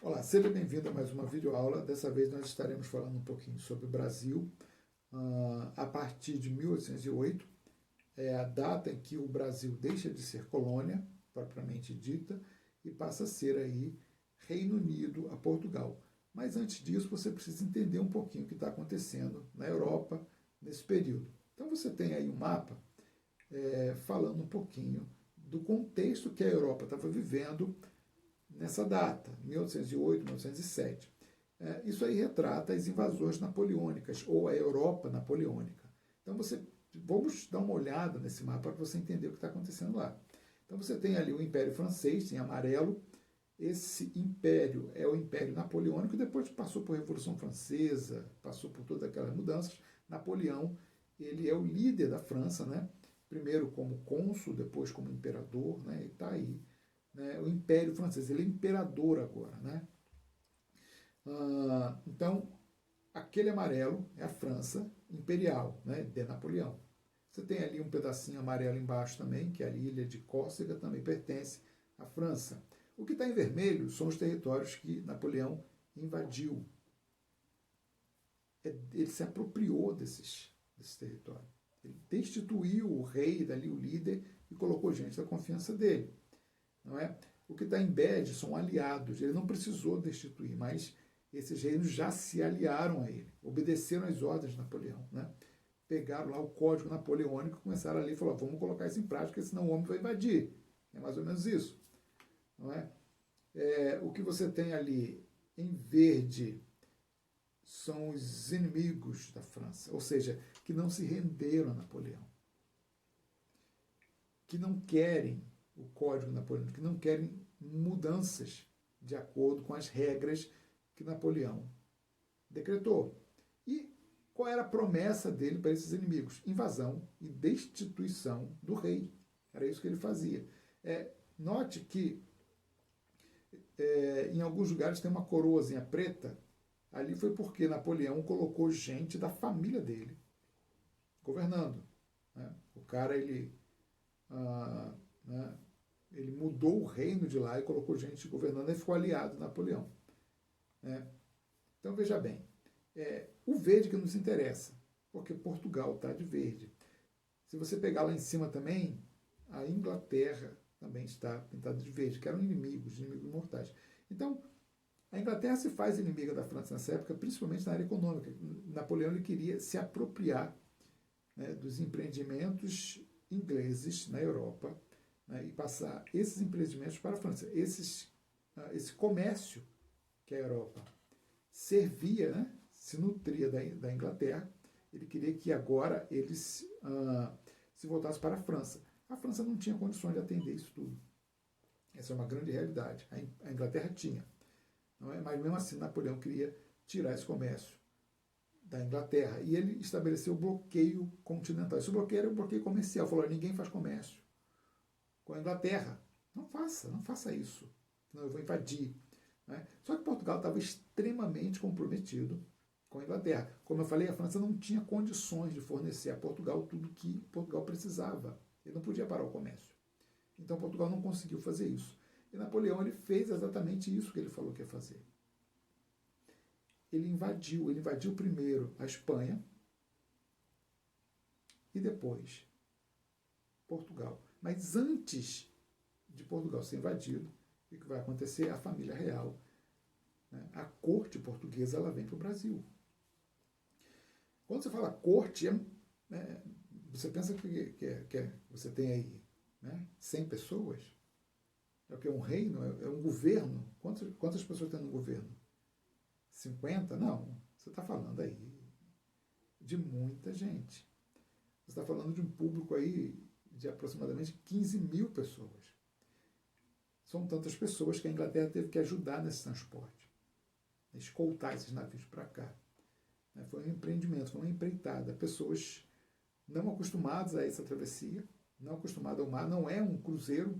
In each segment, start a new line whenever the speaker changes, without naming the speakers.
Olá, seja bem-vindo a mais uma videoaula. Dessa vez nós estaremos falando um pouquinho sobre o Brasil. A partir de 1808, é a data em que o Brasil deixa de ser colônia, propriamente dita, e passa a ser aí Reino Unido a Portugal. Mas antes disso, você precisa entender um pouquinho o que está acontecendo na Europa nesse período. Então você tem aí um mapa falando um pouquinho do contexto que a Europa estava vivendo nessa data, 1808, 1907. Isso aí retrata as invasões napoleônicas, ou a Europa napoleônica. Então, vamos dar uma olhada nesse mapa para você entender o que está acontecendo lá. Então, você tem ali o Império Francês, em amarelo. Esse império é o Império Napoleônico, depois passou por Revolução Francesa, passou por todas aquelas mudanças. Napoleão, ele é o líder da França, né? Primeiro como cônsul, depois como imperador, né? E está aí, né, o Império Francês, ele é imperador agora, né? Então, aquele amarelo é a França imperial, né, de Napoleão. Você tem ali um pedacinho amarelo embaixo também, que é a ilha de Córcega, também pertence à França. O que está em vermelho são os territórios que Napoleão invadiu. Ele se apropriou desses territórios. Ele destituiu o rei, dali o líder, e colocou gente da confiança dele. Não é? O que está em bege são aliados. Ele não precisou destituir, mas esses reinos já se aliaram a ele, obedeceram às ordens de Napoleão. Né? Pegaram lá o código napoleônico, começaram ali e falaram, vamos colocar isso em prática, senão o homem vai invadir. É mais ou menos isso. Não é? O que você tem ali em verde são os inimigos da França, ou seja, que não se renderam a Napoleão, que não querem o código napoleônico, que não querem mudanças de acordo com as regras que Napoleão decretou. E qual era a promessa dele para esses inimigos? Invasão e destituição do rei. Era isso que ele fazia. Note que em alguns lugares tem uma coroazinha preta. Ali foi porque Napoleão colocou gente da família dele governando. Né? O cara, ele mudou o reino de lá e colocou gente governando e ficou aliado de Napoleão. Né? Então, veja bem, o verde que nos interessa, porque Portugal está de verde. Se você pegar lá em cima também, a Inglaterra também está pintada de verde, que eram inimigos mortais. Então, a Inglaterra se faz inimiga da França nessa época, principalmente na área econômica. Napoleão ele queria se apropriar, né, dos empreendimentos ingleses na Europa, né, e passar esses empreendimentos para a França. Esse comércio que a Europa servia, né, se nutria da Inglaterra, ele queria que agora eles se voltassem para a França. A França não tinha condições de atender isso tudo. Essa é uma grande realidade. A Inglaterra tinha. Não é? Mas mesmo assim Napoleão queria tirar esse comércio da Inglaterra. E ele estabeleceu o bloqueio continental. Esse bloqueio era o bloqueio comercial. Falou, ninguém faz comércio com a Inglaterra. Não faça isso. Senão eu vou invadir. Né? Só que Portugal estava extremamente comprometido com a Inglaterra. Como eu falei, a França não tinha condições de fornecer a Portugal tudo que Portugal precisava. Ele não podia parar o comércio. Então Portugal não conseguiu fazer isso. E Napoleão ele fez exatamente isso que ele falou que ia fazer. Ele invadiu primeiro a Espanha e depois Portugal. Mas antes de Portugal ser invadido, o que vai acontecer? A família real, né, a corte portuguesa, ela vem para o Brasil. Quando você fala corte, você pensa que você tem aí, né, 100 pessoas? É o que? Um reino? É um governo? Quantas pessoas tem no governo? 50? Não. Você está falando aí de muita gente. Você está falando de um público aí de aproximadamente 15 mil pessoas. São tantas pessoas que a Inglaterra teve que ajudar nesse transporte, escoltar esses navios para cá. Foi um empreendimento, foi uma empreitada. Pessoas não acostumadas a essa travessia, não acostumadas ao mar, não é um cruzeiro.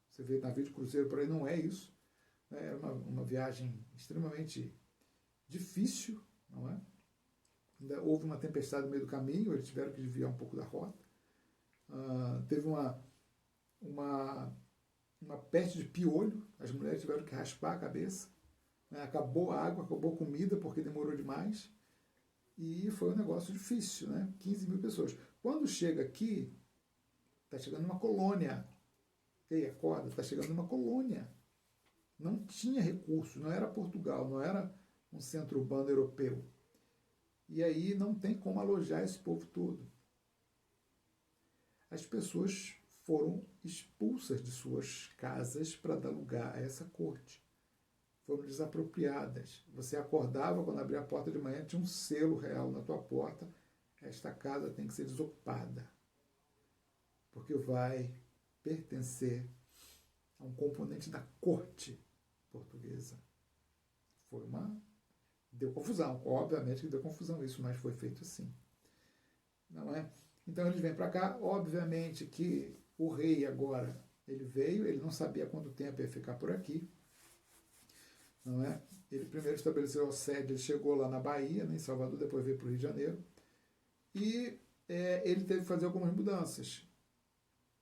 Você vê navio de cruzeiro por aí, não é isso. É uma viagem extremamente difícil, não é? Ainda houve uma tempestade no meio do caminho, eles tiveram que desviar um pouco da rota. Teve uma peste de piolho, as mulheres tiveram que raspar a cabeça. Acabou a água, acabou a comida, porque demorou demais. E foi um negócio difícil, né? 15 mil pessoas. Quando chega aqui, está chegando uma colônia. Ei, acorda, está chegando uma colônia. Não tinha recurso, não era Portugal, não era um centro urbano europeu. E aí não tem como alojar esse povo todo. As pessoas foram expulsas de suas casas para dar lugar a essa corte. Foram desapropriadas. Você acordava, quando abria a porta de manhã, tinha um selo real na tua porta. Esta casa tem que ser desocupada, porque vai pertencer a um componente da corte portuguesa. Deu confusão. Obviamente que deu confusão isso, mas foi feito assim. Não é? Então eles vêm para cá. Obviamente que o rei agora, ele veio, ele não sabia quanto tempo ia ficar por aqui. Não é? Ele primeiro estabeleceu a sede, ele chegou lá na Bahia, né, em Salvador, depois veio para o Rio de Janeiro. E ele teve que fazer algumas mudanças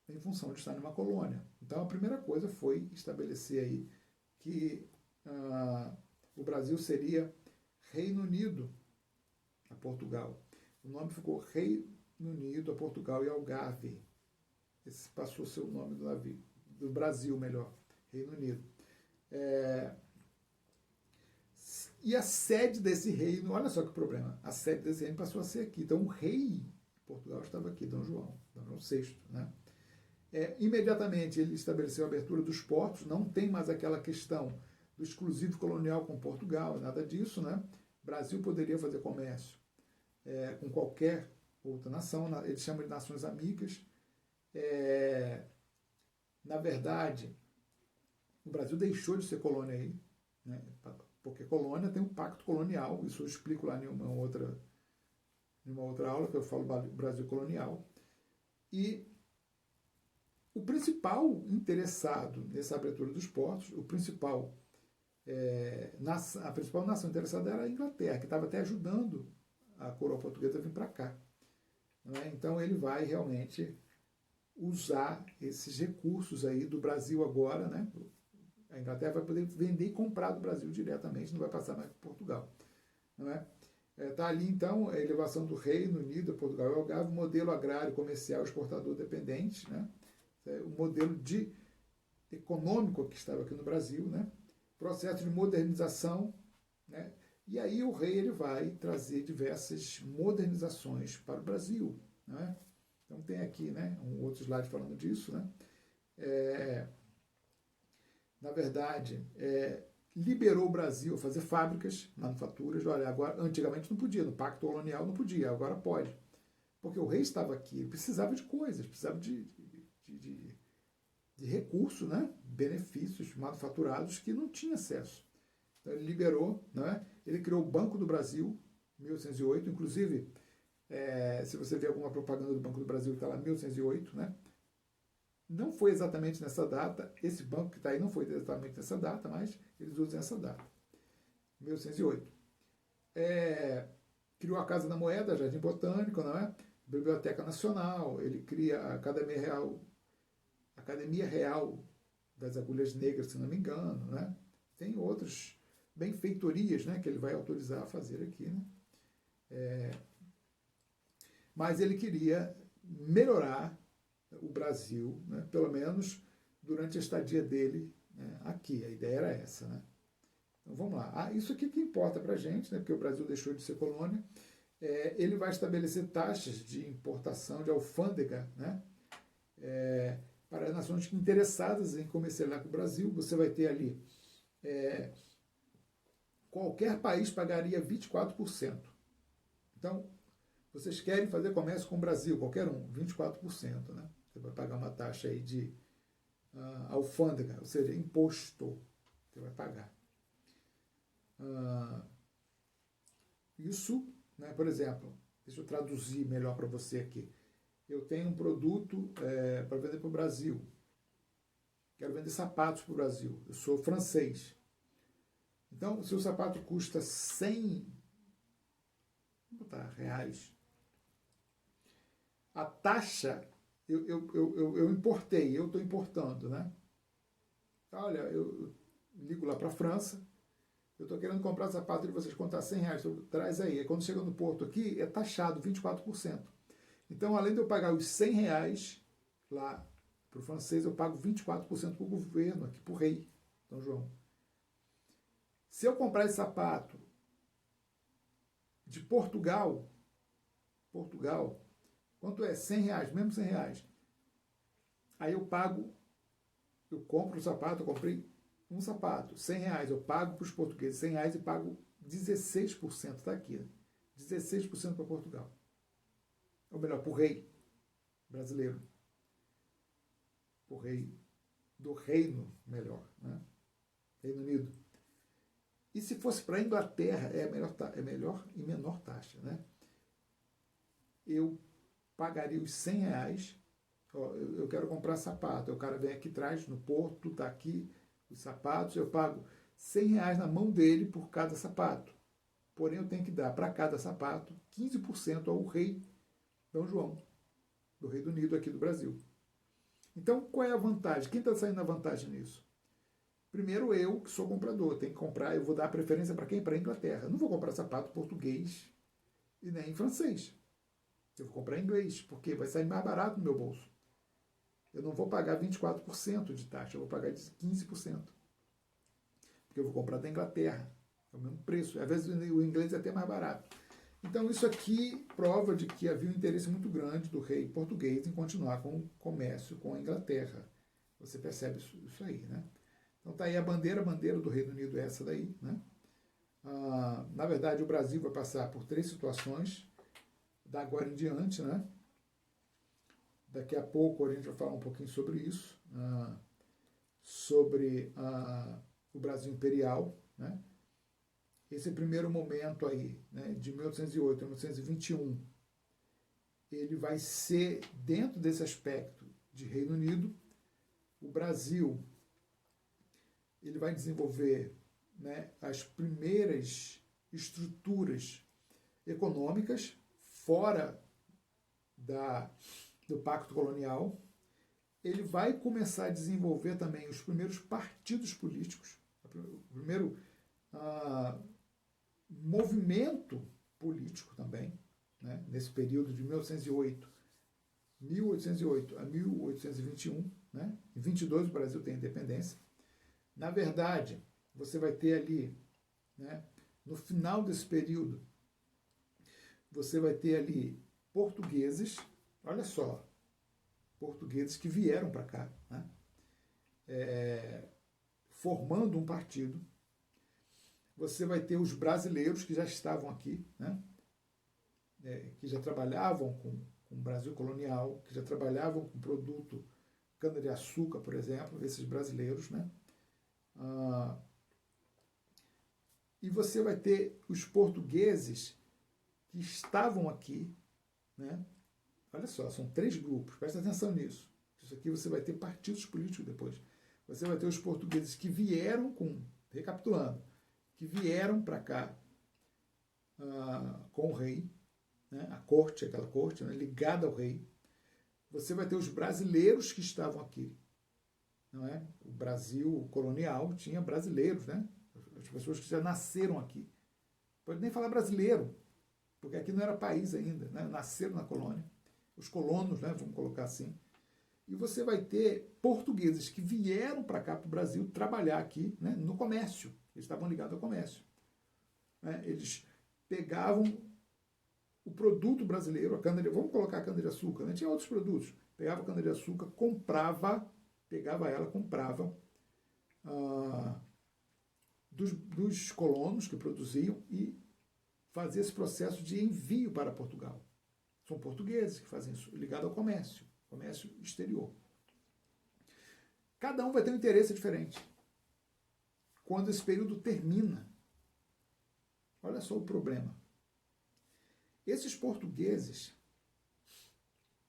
em função de estar numa colônia. Então a primeira coisa foi estabelecer aí que o Brasil seria Reino Unido a Portugal. O nome ficou Reino Unido a Portugal e Algarve. Esse passou a ser o nome do navio, do Brasil, melhor, Reino Unido. E a sede desse reino, olha só que problema, a sede desse reino passou a ser aqui. Então o rei de Portugal estava aqui, Dom João VI. Né? Imediatamente ele estabeleceu a abertura dos portos, não tem mais aquela questão do exclusivo colonial com Portugal, nada disso. Né? O Brasil poderia fazer comércio com qualquer outra nação, eles chamam de nações amigas. Na verdade, o Brasil deixou de ser colônia aí, né? Porque colônia tem um pacto colonial, isso eu explico lá em uma outra aula, que eu falo Brasil colonial. E o principal interessado nessa abertura dos portos, a principal nação interessada era a Inglaterra, que estava até ajudando a coroa portuguesa a vir para cá. Né? Então ele vai realmente usar esses recursos aí do Brasil agora, né? A Inglaterra vai poder vender e comprar do Brasil diretamente, não vai passar mais por Portugal. Não é? Está ali, então, a elevação do Reino Unido, Portugal e Algarve, modelo agrário, comercial, exportador dependente, né? O modelo econômico que estava aqui no Brasil, né? Processo de modernização, né? E aí o rei ele vai trazer diversas modernizações para o Brasil. Né? Então tem aqui, né, um outro slide falando disso. Né? Na verdade, liberou o Brasil a fazer fábricas, manufaturas. Olha, agora, antigamente não podia, no Pacto Colonial não podia, agora pode. Porque o rei estava aqui, ele precisava de coisas, precisava de recursos, né? Benefícios manufaturados que não tinha acesso. Então ele liberou, né? Ele criou o Banco do Brasil, em 1808, inclusive, se você ver alguma propaganda do Banco do Brasil, está lá 1808, né? Não foi exatamente nessa data, esse banco que está aí não foi exatamente nessa data, mas eles usam essa data, 1808. Criou a Casa da Moeda, Jardim Botânico, não é? Biblioteca Nacional, ele cria a Academia Real das Agulhas Negras, se não me engano, né? Tem outras benfeitorias, né, que ele vai autorizar a fazer aqui, né? Mas ele queria melhorar o Brasil, né, pelo menos durante a estadia dele, né, aqui. A ideia era essa. Né? Então vamos lá. Isso aqui que importa para a gente, né, porque o Brasil deixou de ser colônia. Ele vai estabelecer taxas de importação de alfândega, né, para as nações interessadas em comercializar com o Brasil. Você vai ter ali, qualquer país pagaria 24%. Então, vocês querem fazer comércio com o Brasil, qualquer um, 24%. Né? Você vai pagar uma taxa aí de alfândega, ou seja, imposto. Você vai pagar. Isso, né, por exemplo, deixa eu traduzir melhor para você aqui. Eu tenho um produto para vender para o Brasil. Quero vender sapatos para o Brasil. Eu sou francês. Então, se o sapato custa 100 reais, a taxa, eu importei, eu estou importando, né? Olha, eu ligo lá para a França, eu estou querendo comprar sapato de vocês, contar R$100, então, traz aí. E quando chega no porto aqui, é taxado 24%. Então, além de eu pagar os R$100 lá para o francês, eu pago 24% para o governo, aqui para o rei, Dom João. Se eu comprar esse sapato de Portugal, quanto é? R$100, mesmo R$100. Aí eu compro o sapato, eu comprei um sapato, R$100, eu pago para os portugueses R$100 e pago 16%, está aqui, né? 16% para Portugal. Ou melhor, para o rei brasileiro. Para o rei do reino, melhor, né? Reino Unido. E se fosse para a Inglaterra, é melhor e menor taxa, né? Eu pagaria os R$100. Eu quero comprar sapato. O cara vem aqui atrás, no porto, está aqui os sapatos, eu pago R$100 na mão dele por cada sapato. Porém, eu tenho que dar para cada sapato 15% ao rei Dom João, do Reino Unido aqui do Brasil. Então, qual é a vantagem? Quem está saindo na vantagem nisso? Primeiro, eu, que sou comprador, tenho que comprar, eu vou dar preferência para quem? Para a Inglaterra. Eu não vou comprar sapato português e nem francês. Eu vou comprar em inglês, porque vai sair mais barato no meu bolso. Eu não vou pagar 24% de taxa, eu vou pagar 15%. Porque eu vou comprar da Inglaterra. É o mesmo preço. Às vezes o inglês é até mais barato. Então isso aqui prova de que havia um interesse muito grande do rei português em continuar com o comércio com a Inglaterra. Você percebe isso aí, né? Então tá aí a bandeira do Reino Unido é essa daí, né? Na verdade o Brasil vai passar por 3 situações da agora em diante, né? Daqui a pouco a gente vai falar um pouquinho sobre isso, sobre o Brasil Imperial, né? Esse primeiro momento aí, né, de 1808 a 1821, ele vai ser, dentro desse aspecto de Reino Unido, o Brasil ele vai desenvolver, né, as primeiras estruturas econômicas fora do Pacto Colonial. Ele vai começar a desenvolver também os primeiros partidos políticos, o primeiro movimento político também, né, nesse período de 1808 a 1821, né, em 22 o Brasil tem independência. Na verdade, você vai ter ali, né, no final desse período, você vai ter ali portugueses, olha só, portugueses que vieram para cá, né, formando um partido. Você vai ter os brasileiros que já estavam aqui, né, que já trabalhavam com o Brasil colonial, que já trabalhavam com produto cana-de-açúcar, por exemplo, esses brasileiros, né? E você vai ter os portugueses que estavam aqui, né? Olha só, são 3 grupos, presta atenção nisso. Isso aqui você vai ter partidos políticos depois. Você vai ter os portugueses que vieram recapitulando, que vieram para cá com o rei, né? A corte, aquela corte, né? Ligada ao rei. Você vai ter os brasileiros que estavam aqui. Não é? O Brasil colonial tinha brasileiros, né? As pessoas que já nasceram aqui. Pode nem falar brasileiro, porque aqui não era país ainda, né? Nasceram na colônia. Os colonos, né? Vamos colocar assim. E você vai ter portugueses que vieram para cá, para o Brasil, trabalhar aqui, né? No comércio. Eles estavam ligados ao comércio. Né? Eles pegavam o produto brasileiro, vamos colocar a cana-de-açúcar, né? Tinha outros produtos. Pegava a cana-de-açúcar, comprava dos colonos que produziam e fazia esse processo de envio para Portugal. São portugueses que fazem isso, ligado ao comércio exterior. Cada um vai ter um interesse diferente. Quando esse período termina, olha só o problema. Esses portugueses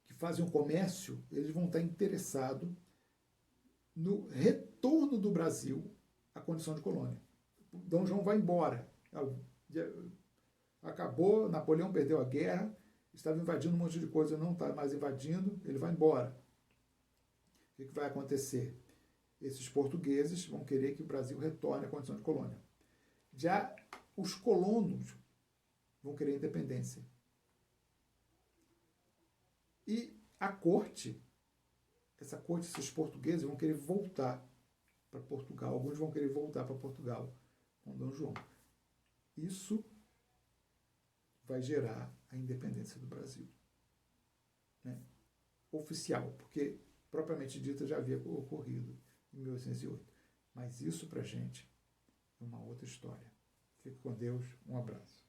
que fazem o comércio, eles vão estar interessados no retorno do Brasil à condição de colônia. Dom João vai embora. Acabou, Napoleão perdeu a guerra, estava invadindo um monte de coisa, não está mais invadindo, ele vai embora. O que vai acontecer? Esses portugueses vão querer que o Brasil retorne à condição de colônia. Já os colonos vão querer independência. E a corte, esses portugueses vão querer voltar para Portugal. Alguns vão querer voltar para Portugal com Dom João. Isso vai gerar a independência do Brasil. Né? Oficial, porque propriamente dita já havia ocorrido em 1808. Mas isso para a gente é uma outra história. Fique com Deus, um abraço.